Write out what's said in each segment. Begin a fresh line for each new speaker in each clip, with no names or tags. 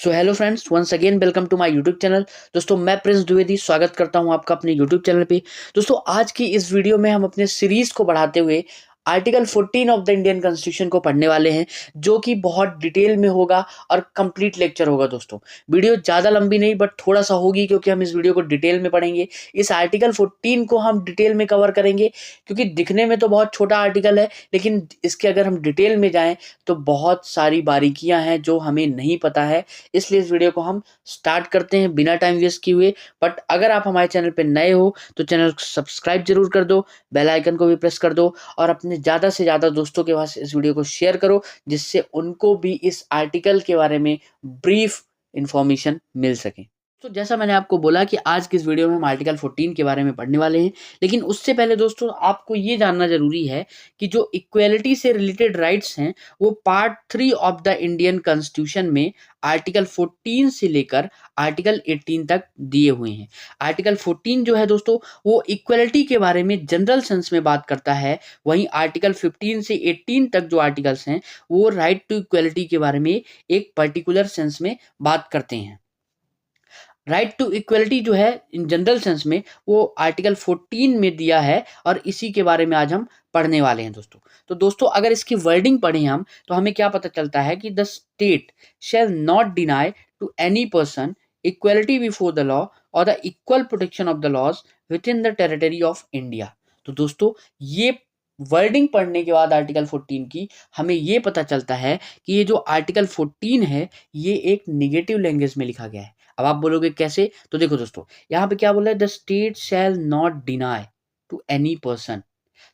So hello friends, once again welcome to my YouTube channel. दोस्तों मैं Prince Dwivedi स्वागत करता हूं आपका अपने यूट्यूब चैनल पे। दोस्तों आज की इस वीडियो में हम अपने सीरीज को बढ़ाते हुए article 14 of the Indian constitution को पढ़ने वाले हैं, जो कि बहुत डिटेल में होगा और कंप्लीट लेक्चर होगा। दोस्तों वीडियो ज़्यादा लंबी नहीं बट थोड़ा सा होगी, क्योंकि हम इस वीडियो को डिटेल में पढ़ेंगे। इस आर्टिकल 14 को हम डिटेल में कवर करेंगे, क्योंकि दिखने में तो बहुत छोटा आर्टिकल है, लेकिन इसके अगर हम डिटेल में जाएं तो बहुत सारी बारीकियां हैं जो हमें नहीं पता है। इसलिए इस वीडियो को हम स्टार्ट करते हैं बिना टाइम वेस्ट किए हुए। बट अगर आप हमारे चैनल पे नए हो तो चैनल को सब्सक्राइब जरूर कर दो, बेल आइकन को भी प्रेस कर दो और अपने ज़्यादा से ज़्यादा दोस्तों के पास इस वीडियो को शेयर करो, जिससे उनको भी इस आर्टिकल के बारे में ब्रीफ इंफॉर्मेशन मिल सके। तो जैसा मैंने आपको बोला कि आज की इस वीडियो में हम आर्टिकल 14 के बारे में पढ़ने वाले हैं, लेकिन उससे पहले दोस्तों आपको ये जानना जरूरी है कि जो इक्वेलिटी से रिलेटेड राइट्स हैं वो part 3 of the Indian constitution में आर्टिकल 14 से लेकर आर्टिकल 18 तक दिए हुए हैं। आर्टिकल 14 जो है दोस्तों वो इक्वेलिटी के बारे में जनरल सेंस में बात करता है, वहीं आर्टिकल 15 से 18 तक जो आर्टिकल्स हैं वो राइट टू इक्वेलिटी के बारे में एक पर्टिकुलर सेंस में बात करते हैं। राइट टू इक्वलिटी जो है इन जनरल सेंस में वो आर्टिकल 14 में दिया है, और इसी के बारे में आज हम पढ़ने वाले हैं दोस्तों। तो दोस्तों अगर इसकी वर्डिंग पढ़ें हम तो हमें क्या पता चलता है कि the state shall not deny to any person equality before the law और the equal protection of the laws within the territory of India. तो दोस्तों ये वर्डिंग पढ़ने के बाद आर्टिकल 14 की हमें ये पता चलता है कि ये जो आर्टिकल 14 है ये एक निगेटिव लैंग्वेज में लिखा गया है। अब आप बोलोगे कैसे? तो देखो दोस्तों, यहाँ पे क्या बोला है, the state shall not deny to any person.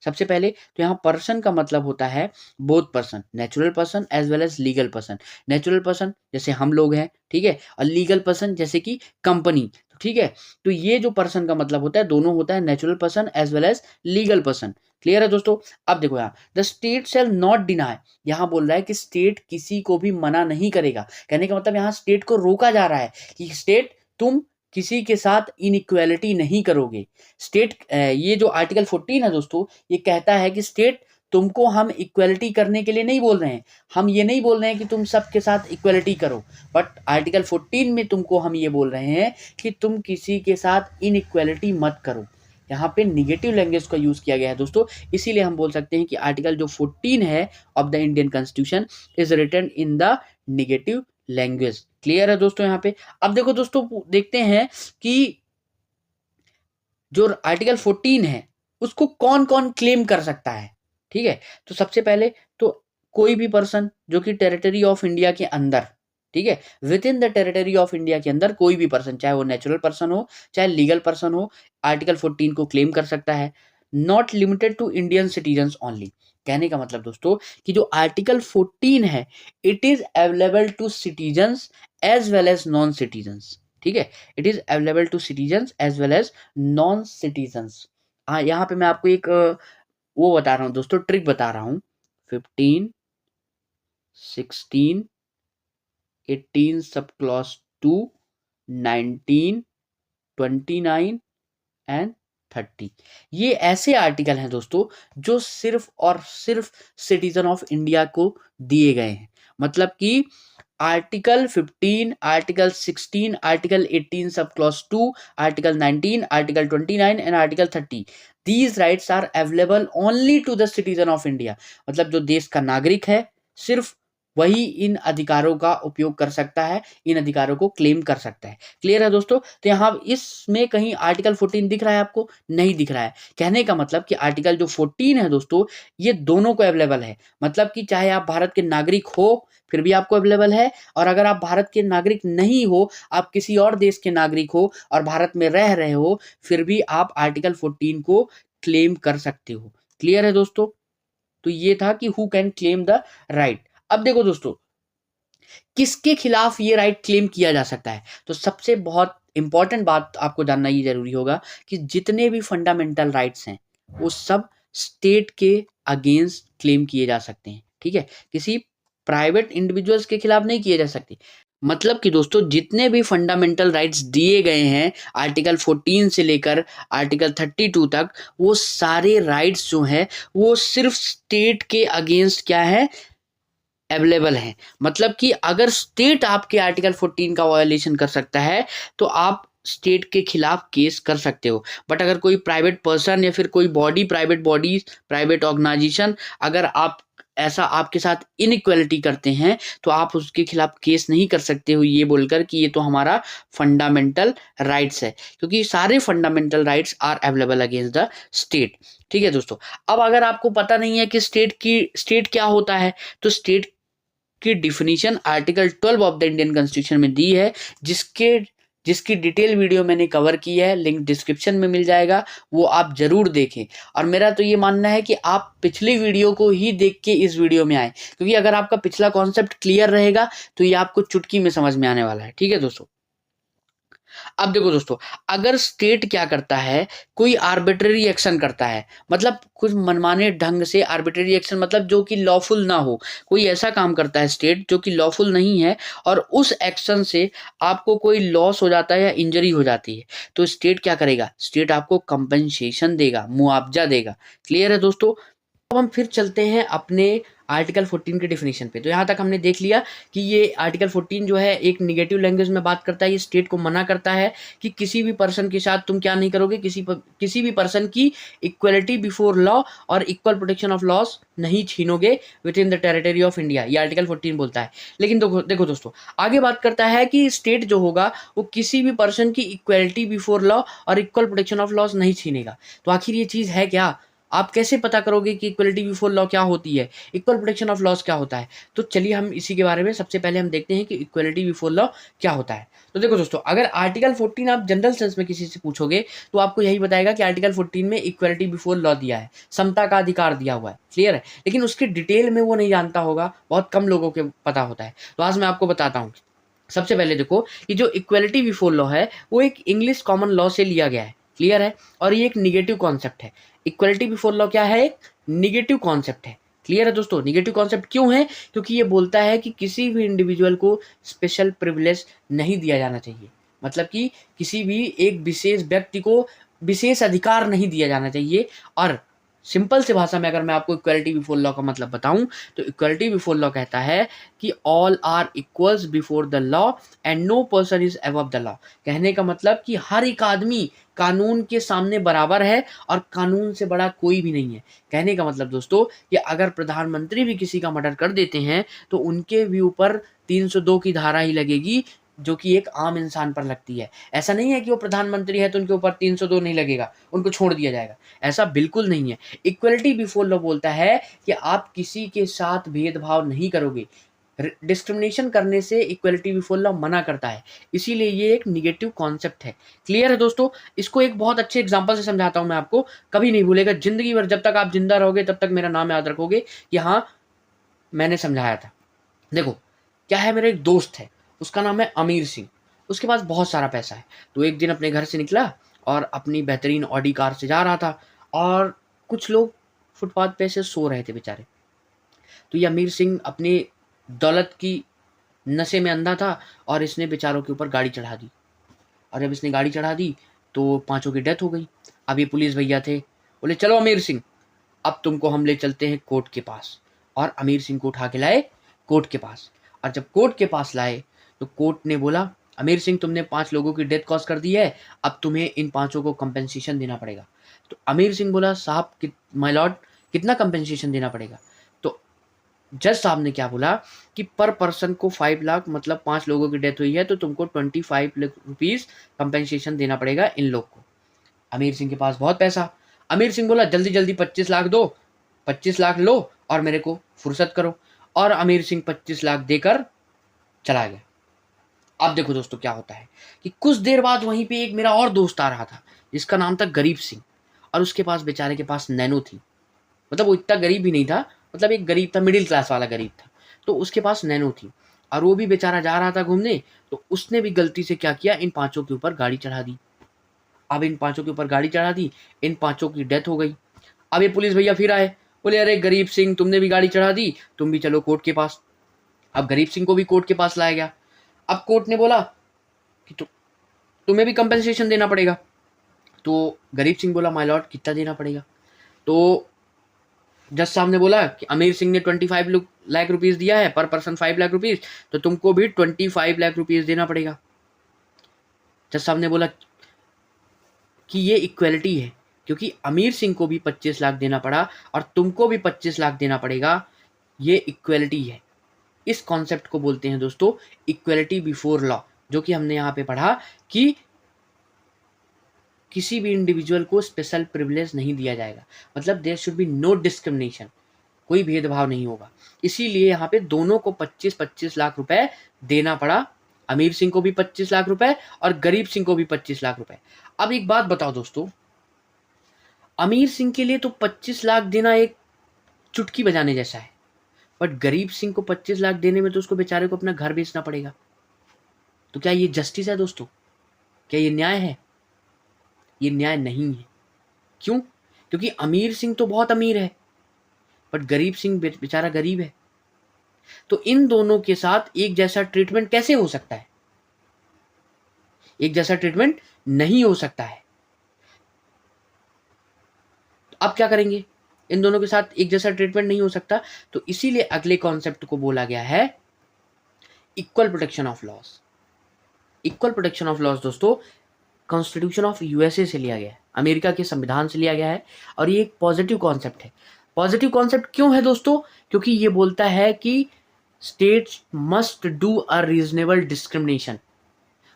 सबसे पहले तो यहाँ पर्सन का मतलब होता है both person, natural person as well as legal person. Natural person जैसे हम लोग हैं, ठीक है, और लीगल पर्सन जैसे कि कंपनी, ठीक है। तो ये जो पर्सन का मतलब होता है दोनों होता है, natural person as well as legal person. Clear है दोस्तों? अब देखो यहाँ the state shall not deny, यहाँ बोल रहा है कि स्टेट किसी को भी मना नहीं करेगा। कहने का मतलब यहाँ स्टेट को रोका जा रहा है कि स्टेट तुम किसी के साथ इनइक्वालिटी नहीं करोगे। स्टेट ये जो आर्टिकल 14 है दोस्तों ये कहता है कि स्टेट तुमको हम इक्वलिटी करने के लिए नहीं बोल रहे हैं, हम ये नहीं बोल रहे हैं कि तुम सबके साथ इक्वलिटी करो, बट आर्टिकल 14 में तुमको हम ये बोल रहे हैं कि तुम किसी के साथ इनइक्वलिटी मत करो। यहाँ पे निगेटिव लैंग्वेज का यूज किया गया है दोस्तों, इसीलिए हम बोल सकते हैं कि आर्टिकल जो 14 है of the Indian constitution is written in the negative language. Clear है दोस्तों? यहाँ पे अब देखो दोस्तों, देखते हैं कि जो आर्टिकल 14 है उसको कौन कौन क्लेम कर सकता है। ठीक है, तो सबसे पहले तो कोई भी पर्सन जो कि टेरिटरी ऑफ इंडिया के अंदर, ठीक है, with in the territory of India के अंदर कोई भी पर्सन, चाहे वो नेचुरल पर्सन हो चाहे लीगल पर्सन हो, आर्टिकल 14 को क्लेम कर सकता है। Not limited to Indian citizen only. कहने का मतलब दोस्तों कि जो आर्टिकल 14 है it is available to citizens as well as non citizens. ठीक है, it is available to citizens as well as non citizens. हाँ, यहाँ पे मैं आपको एक वो बता रहा हूँ दोस्तों, ट्रिक बता रहा हूँ। 15, 16, 18 सब क्लॉज 2, 19, 29 एंड 30, ये ऐसे आर्टिकल हैं दोस्तों जो सिर्फ और सिर्फ सिटीजन ऑफ इंडिया को दिए गए हैं। मतलब कि article 15, article 16, article 18 sub clause 2, article 19, article 29 and article 30, these rights are available only to the citizen of India. मतलब जो देश का नागरिक है सिर्फ वही इन अधिकारों का उपयोग कर सकता है, इन अधिकारों को क्लेम कर सकता है। क्लियर है दोस्तों? तो यहाँ इसमें कहीं आर्टिकल 14 दिख रहा है आपको? नहीं दिख रहा है। कहने का मतलब कि आर्टिकल जो 14 है दोस्तों ये दोनों को अवेलेबल है। मतलब कि चाहे आप भारत के नागरिक हो फिर भी आपको अवेलेबल है, और अगर आप भारत के नागरिक नहीं हो, आप किसी और देश के नागरिक हो और भारत में रह रहे हो, फिर भी आप आर्टिकल 14 को क्लेम कर सकते हो। क्लियर है दोस्तों? तो ये था कि who can claim the right. अब देखो दोस्तों, किसके खिलाफ ये राइट क्लेम किया जा सकता है। तो सबसे बहुत इंपॉर्टेंट बात आपको जानना ये जरूरी होगा कि जितने भी फंडामेंटल राइट्स हैं वो सब स्टेट के अगेंस्ट क्लेम किए जा सकते हैं। ठीक है, किसी प्राइवेट इंडिविजुअल्स के खिलाफ नहीं किए जा सकते। मतलब कि दोस्तों जितने भी फंडामेंटल राइट्स दिए गए हैं आर्टिकल 14 से लेकर आर्टिकल 32 तक, वो सारे राइट्स जो हैं वो सिर्फ स्टेट के अगेंस्ट क्या है, अवेलेबल हैं। मतलब कि अगर स्टेट आपके आर्टिकल 14 का वायोलेशन कर सकता है तो आप स्टेट के खिलाफ केस कर सकते हो। बट अगर कोई प्राइवेट पर्सन या फिर कोई body, private body, private organisation, अगर आप ऐसा आपके साथ इनइक्वालिटी करते हैं तो आप उसके खिलाफ केस नहीं कर सकते हो ये बोलकर कि ये तो हमारा फंडामेंटल राइट्स है, क्योंकि सारे fundamental rights are available against the state. ठीक है दोस्तों। अब अगर आपको पता नहीं है कि स्टेट क्या होता है, तो स्टेट की definition article 12 of the Indian constitution में दी है, जिसके जिसकी डिटेल वीडियो मैंने कवर की है, लिंक डिस्क्रिप्शन में मिल जाएगा, वो आप जरूर देखें। और मेरा तो ये मानना है कि आप पिछली वीडियो को ही देख के इस वीडियो में आए, क्योंकि अगर आपका पिछला कॉन्सेप्ट क्लियर रहेगा तो ये आपको चुटकी में समझ में आने वाला है। ठीक है दोस्तों। अब देखो दोस्तों, अगर स्टेट क्या करता है, कोई आर्बिट्ररी एक्शन करता है, मतलब कुछ मनमाने ढंग से, आर्बिट्ररी एक्शन मतलब जो कि लॉफुल ना हो, कोई ऐसा काम करता है स्टेट जो कि लॉफुल नहीं है, और उस एक्शन से आपको कोई लॉस हो जाता है या इंजरी हो जाती है, तो स्टेट क्या करेगा, स्टेट आपको कंपनसेशन देगा, मुआवजा देगा। क्लियर है दोस्तों। अब हम फिर चलते हैं अपने आर्टिकल 14 के डिफिनीशन पे। तो यहाँ तक हमने देख लिया कि ये आर्टिकल 14 जो है एक निगेटिव लैंग्वेज में बात करता है, ये स्टेट को मना करता है कि किसी भी पर्सन के साथ तुम क्या नहीं करोगे, किसी भी पर्सन की इक्वलिटी बिफोर लॉ और इक्वल प्रोटेक्शन ऑफ लॉस नहीं छीनोगे within the territory of India, ये आर्टिकल 14 बोलता है। लेकिन देखो दोस्तों, आगे बात करता है कि स्टेट जो होगा वो किसी भी पर्सन की इक्वलिटी बिफोर लॉ और इक्वल प्रोटेक्शन ऑफ लॉस नहीं छीनेगा। तो आखिर ये चीज़ है क्या, आप कैसे पता करोगे कि इक्वलिटी बिफोर लॉ क्या होती है, इक्वल प्रोटेक्शन ऑफ लॉस क्या होता है? तो चलिए हम इसी के बारे में सबसे पहले हम देखते हैं कि इक्वलिटी बिफोर लॉ क्या होता है। तो देखो दोस्तों, अगर आर्टिकल 14 आप जनरल सेंस में किसी से पूछोगे तो आपको यही बताएगा कि आर्टिकल 14 में इक्वलिटी बिफोर लॉ दिया है, समता का अधिकार दिया हुआ है। क्लियर है। लेकिन उसके डिटेल में वो नहीं जानता होगा, बहुत कम लोगों के पता होता है। तो आज मैं आपको बताता हूँ। सबसे पहले देखो, कि जो इक्वलिटी बिफोर लॉ है वो एक इंग्लिश कॉमन लॉ से लिया गया है। क्लियर है। और ये एक निगेटिव कॉन्सेप्ट है। इक्वलिटी बिफोर लॉ क्या है, एक निगेटिव कॉन्सेप्ट है। क्लियर है दोस्तों। निगेटिव कॉन्सेप्ट क्यों है, क्योंकि ये बोलता है कि किसी भी इंडिविजुअल को स्पेशल प्रिविलेज नहीं दिया जाना चाहिए, मतलब कि किसी भी एक विशेष व्यक्ति को विशेष अधिकार नहीं दिया जाना चाहिए। और सिंपल से भाषा में अगर मैं आपको इक्वलिटी बिफोर लॉ का मतलब बताऊं, तो इक्वलिटी बिफोर लॉ कहता है कि all are equals before the law and no person is above the law. कहने का मतलब कि हर एक आदमी कानून के सामने बराबर है और कानून से बड़ा कोई भी नहीं है। कहने का मतलब दोस्तों, कि अगर प्रधानमंत्री भी किसी का मर्डर कर देते हैं तो उनके भी ऊपर 302 की धारा ही लगेगी, जो कि एक आम इंसान पर लगती है। ऐसा नहीं है कि वो प्रधानमंत्री है तो उनके ऊपर 302 नहीं लगेगा, उनको छोड़ दिया जाएगा, ऐसा बिल्कुल नहीं है। इक्वलिटी बिफोर लॉ बोलता है कि आप किसी के साथ भेदभाव नहीं करोगे। डिस्क्रिमिनेशन करने से इक्वलिटी बिफोर लॉ मना करता है, इसीलिए ये एक निगेटिव कॉन्सेप्ट है। क्लियर है दोस्तों। इसको एक बहुत अच्छे एग्जांपल से समझाता हूं मैं आपको, कभी नहीं भूलेगा जिंदगी भर, जब तक आप जिंदा रहोगे तब तक मेरा नाम याद रखोगे कि हाँ मैंने समझाया था। देखो क्या है, मेरा एक दोस्त है, उसका नाम है अमीर सिंह। उसके पास बहुत सारा पैसा है। तो एक दिन अपने घर से निकला और अपनी बेहतरीन ऑडी कार से जा रहा था, और कुछ लोग फुटपाथ पे से सो रहे थे बेचारे। तो ये अमीर सिंह अपनी दौलत की नशे में अंधा था और इसने बेचारों के ऊपर गाड़ी चढ़ा दी। और जब इसने गाड़ी चढ़ा दी तो पांचों की डेथ हो गई। अब ये पुलिस भैया थे, बोले चलो अमीर सिंह, अब तुमको हम ले चलते हैं कोर्ट के पास। और अमीर सिंह को उठा के लाए कोर्ट के पास। और जब कोर्ट के पास लाए तो कोर्ट ने बोला, अमीर सिंह तुमने 5 लोगों की डेथ कॉज कर दी है, अब तुम्हें इन पांचों को कंपेंसेशन देना पड़ेगा। तो अमीर सिंह बोला, साहब माय लॉर्ड, कितना कंपेंसेशन देना पड़ेगा? तो जज साहब ने क्या बोला कि पर पर्सन को 5 लाख, मतलब 5 लोगों की डेथ हुई है तो तुमको 25 लाख रुपीज कंपेंसेशन देना पड़ेगा इन लोग को। अमीर सिंह के पास बहुत पैसा। अमीर सिंह बोला, जल्दी जल्दी 25 लाख दो, 25 लाख लो और मेरे को फुर्सत करो। और अमीर सिंह 25 लाख देकर चला गया। अब देखो दोस्तों क्या होता है कि कुछ देर बाद वहीं पे एक मेरा और दोस्त आ रहा था, जिसका नाम था गरीब सिंह। और उसके पास, बेचारे के पास नैनो थी। मतलब वो इतना गरीब भी नहीं था, मतलब एक गरीब था, मिडिल क्लास वाला गरीब था। तो उसके पास नैनो थी और वो भी बेचारा जा रहा था घूमने। तो उसने भी गलती से क्या किया, इन पांचों के ऊपर गाड़ी चढ़ा दी। अब इन पांचों के ऊपर गाड़ी चढ़ा दी, इन पांचों की डेथ हो गई। अब ये पुलिस भैया फिर आए, बोले अरे गरीब सिंह तुमने भी गाड़ी चढ़ा दी, तुम भी चलो कोर्ट के पास। अब गरीब सिंह को भी कोर्ट के पास लाया गया। अब कोर्ट ने बोला कि तुम्हें भी कंपनसेशन देना पड़ेगा। तो गरीब सिंह बोला, माय लॉर्ड कितना देना पड़ेगा? तो जज साहब ने बोला कि आमिर सिंह ने 25 लाख रुपीस दिया है, पर पर्सन 5 लाख रुपीस, तो तुमको भी 25 लाख रुपीस देना पड़ेगा। जज साहब ने बोला कि ये इक्वलिटी है, क्योंकि आमिर सिंह को भी 25 लाख देना पड़ा और तुमको भी 25 लाख देना पड़ेगा, ये इक्वलिटी है। इस कॉन्सेप्ट को बोलते हैं दोस्तों इक्वलिटी बिफोर लॉ, जो कि हमने यहाँ पे पढ़ा कि किसी भी इंडिविजुअल को स्पेशल प्रिविलेज नहीं दिया जाएगा, मतलब there should be no discrimination, कोई भेदभाव नहीं होगा। इसीलिए यहाँ पे दोनों को 25-25 लाख रुपए देना पड़ा, आमिर सिंह को भी 25 लाख रुपए और गरीब सिंह को भी 25 लाख रुपए। अब एक बात बताओ दोस्तों, आमिर सिंह के लिए तो 25 लाख देना एक चुटकी बजाने जैसा है, बट गरीब सिंह को 25 लाख देने में तो उसको बेचारे को अपना घर बेचना पड़ेगा। तो क्या ये जस्टिस है दोस्तों? क्या ये न्याय है? ये न्याय नहीं है। क्यों? क्योंकि आमिर सिंह तो बहुत अमीर है, बट गरीब सिंह बेचारा गरीब है। तो इन दोनों के साथ एक जैसा ट्रीटमेंट कैसे हो सकता है? एक जैसा ट्रीटमेंट नहीं हो सकता है। अब क्या करेंगे? इन दोनों के साथ एक जैसा ट्रीटमेंट नहीं हो सकता, तो इसीलिए अगले कॉन्सेप्ट को बोला गया है equal protection of loss. Equal protection of loss दोस्तों कॉन्स्टिट्यूशन ऑफ यूएसए से लिया गया है, अमेरिका के संविधान से लिया गया है, और ये एक पॉजिटिव कॉन्सेप्ट है। पॉजिटिव कॉन्सेप्ट क्यों है दोस्तों? क्योंकि ये बोलता है कि states must do a reasonable discrimination,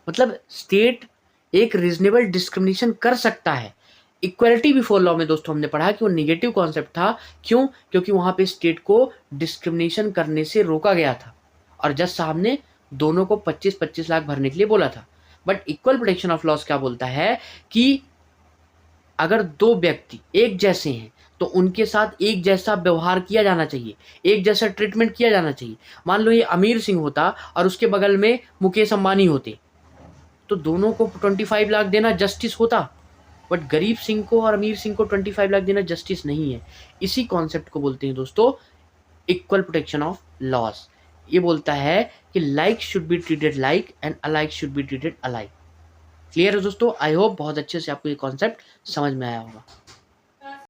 मतलब स्टेट एक रीजनेबल डिस्क्रिमिनेशन कर सकता है। इक्वलिटी बिफोर लॉ में दोस्तों हमने पढ़ा कि वो निगेटिव कॉन्सेप्ट था। क्यों? क्योंकि वहां पे स्टेट को डिस्क्रिमिनेशन करने से रोका गया था, और जज साहब ने दोनों को 25-25 लाख भरने के लिए बोला था। But equal protection of loss क्या बोलता है कि अगर दो व्यक्ति एक जैसे हैं तो उनके साथ एक जैसा व्यवहार किया जाना चाहिए, एक जैसा ट्रीटमेंट किया जाना चाहिए। मान लो ये आमिर सिंह होता और उसके बगल में मुकेश अंबानी होते, तो दोनों को 25 लाख देना जस्टिस होता, बट गरीब सिंह को और अमीर सिंह को 25 लाख देना जस्टिस नहीं है। इसी कॉन्सेप्ट को बोलते हैं दोस्तों इक्वल प्रोटेक्शन ऑफ लॉस। ये बोलता है कि like should be treated like and alike should be treated alike. Clear है दोस्तों? आई होप बहुत अच्छे से आपको ये कॉन्सेप्ट समझ में आया होगा।